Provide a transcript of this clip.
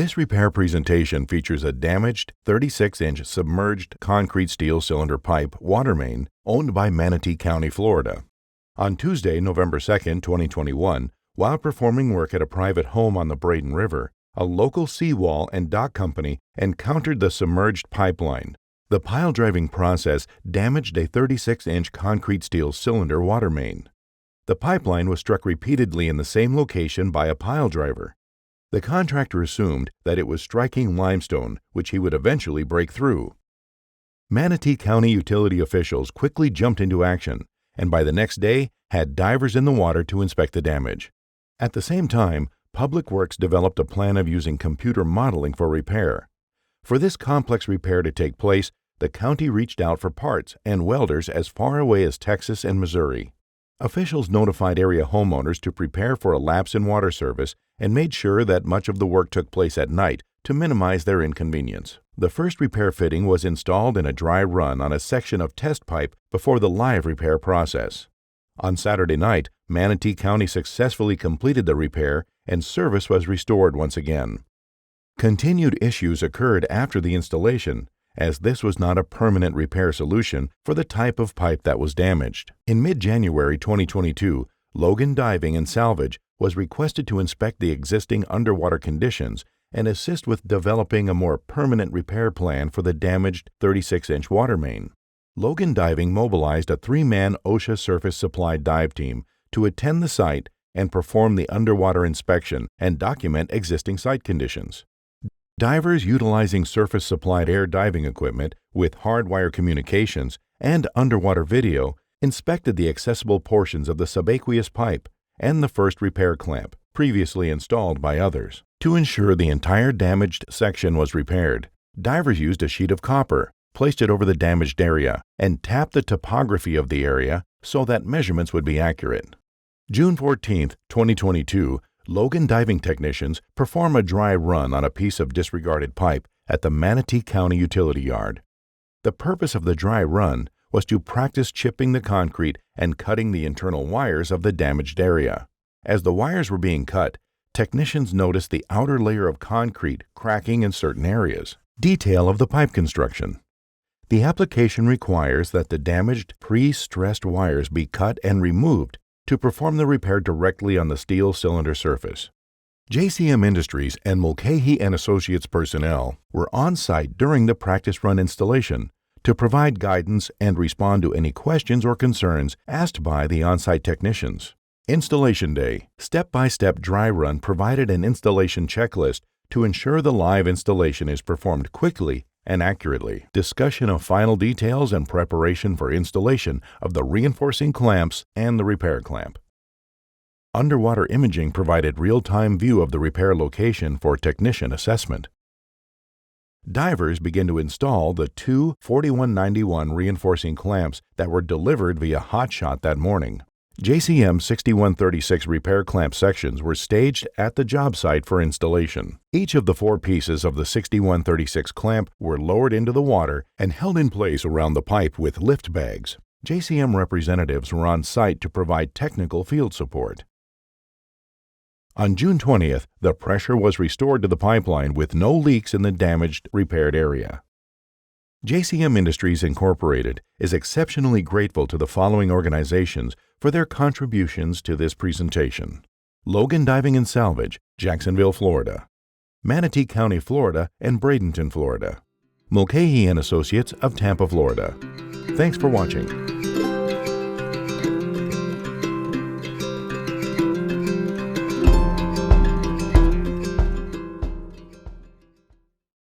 This repair presentation features a damaged 36-inch submerged concrete steel cylinder pipe water main owned by Manatee County, Florida. On Tuesday, November 2, 2021, while performing work at a private home on the Braden River, a local seawall and dock company encountered the submerged pipeline. The pile-driving process damaged a 36-inch concrete steel cylinder water main. The pipeline was struck repeatedly in the same location by a pile driver. The contractor assumed that it was striking limestone, which he would eventually break through. Manatee County utility officials quickly jumped into action, and by the next day had divers in the water to inspect the damage. At the same time, Public Works developed a plan of using computer modeling for repair. For this complex repair to take place, the county reached out for parts and welders as far away as Texas and Missouri. Officials notified area homeowners to prepare for a lapse in water service and made sure that much of the work took place at night to minimize their inconvenience. The first repair fitting was installed in a dry run on a section of test pipe before the live repair process. On Saturday night, Manatee County successfully completed the repair and service was restored once again. Continued issues occurred after the installation, as this was not a permanent repair solution for the type of pipe that was damaged. In mid-January 2022, Logan Diving Salvage was requested to inspect the existing underwater conditions and assist with developing a more permanent repair plan for the damaged 36-inch water main. Logan Diving mobilized a 3-man OSHA surface supply dive team to attend the site and perform the underwater inspection and document existing site conditions. Divers utilizing surface-supplied air diving equipment with hardwire communications and underwater video inspected the accessible portions of the subaqueous pipe and the first repair clamp, previously installed by others. To ensure the entire damaged section was repaired, divers used a sheet of copper, placed it over the damaged area, and tapped the topography of the area so that measurements would be accurate. June 14, 2022, Logan diving technicians perform a dry run on a piece of disregarded pipe at the Manatee County Utility Yard. The purpose of the dry run was to practice chipping the concrete and cutting the internal wires of the damaged area. As the wires were being cut, technicians noticed the outer layer of concrete cracking in certain areas. Detail of the pipe construction. The application requires that the damaged pre-stressed wires be cut and removed to perform the repair directly on the steel cylinder surface. JCM Industries and Mulcahy & Associates personnel were on site during the practice run installation to provide guidance and respond to any questions or concerns asked by the on-site technicians. Installation Day. Step-by-step dry run provided an installation checklist to ensure the live installation is performed quickly and accurately. Discussion of final details and preparation for installation of the reinforcing clamps and the repair clamp. Underwater imaging provided real-time view of the repair location for technician assessment. Divers began to install the two 4191 reinforcing clamps that were delivered via hotshot that morning. JCM 6136 repair clamp sections were staged at the job site for installation. Each of the 4 pieces of the 6136 clamp were lowered into the water and held in place around the pipe with lift bags. JCM representatives were on site to provide technical field support. On June 20th, the pressure was restored to the pipeline with no leaks in the damaged, repaired area. JCM Industries Incorporated is exceptionally grateful to the following organizations for their contributions to this presentation: Logan Diving Salvage, Jacksonville, Florida; Manatee County, Florida and Bradenton, Florida; Mulcahy & Associates of Tampa, Florida. Thanks for watching.